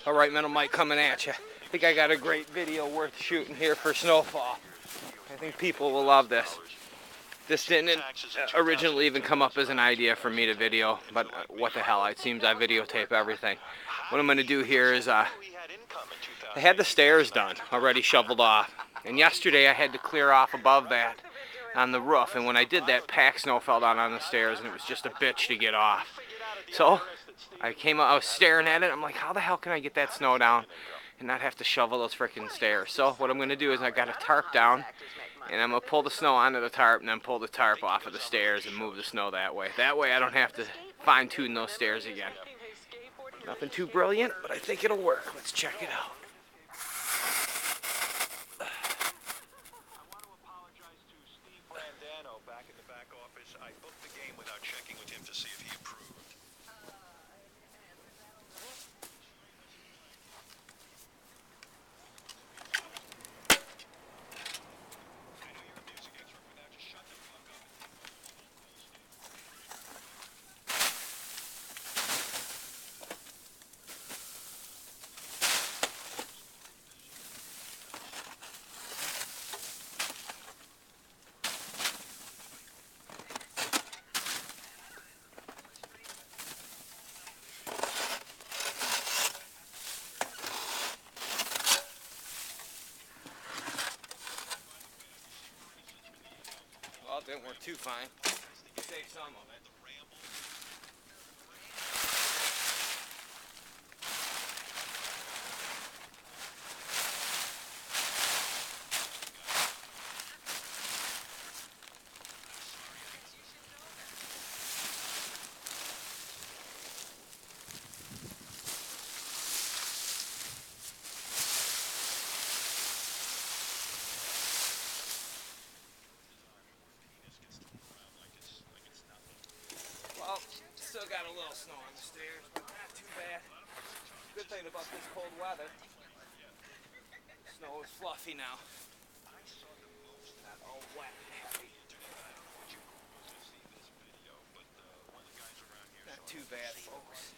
Alright, Metal Mike coming at you. I think I got a great video worth shooting here for snowfall. I think people will love this. This didn't originally even come up as an idea for me to video, but what the hell, it seems I videotape everything. What I'm going to do here is, I had the stairs done, already shoveled off, and yesterday I had to clear off above that on the roof, and when I did that, packed snow fell down on the stairs, and it was just a bitch to get off. So, I was staring at it, I'm like, how the hell can I get that snow down and not have to shovel those freaking stairs? So, what I'm going to do is I got a tarp down, and I'm going to pull the snow onto the tarp and then pull the tarp off of the stairs and move the snow that way. That way I don't have to fine-tune those stairs again. Nothing too brilliant, but I think it'll work. Let's check it out. Back in the back office, I booked the game without checking with him to see if he approved. Well, it didn't work too fine. Save some of it. Well, still got a little snow on the stairs, but not too bad. Good thing about this cold weather, snow is fluffy now. Not all wet and heavy. Not too bad, folks.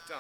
Done.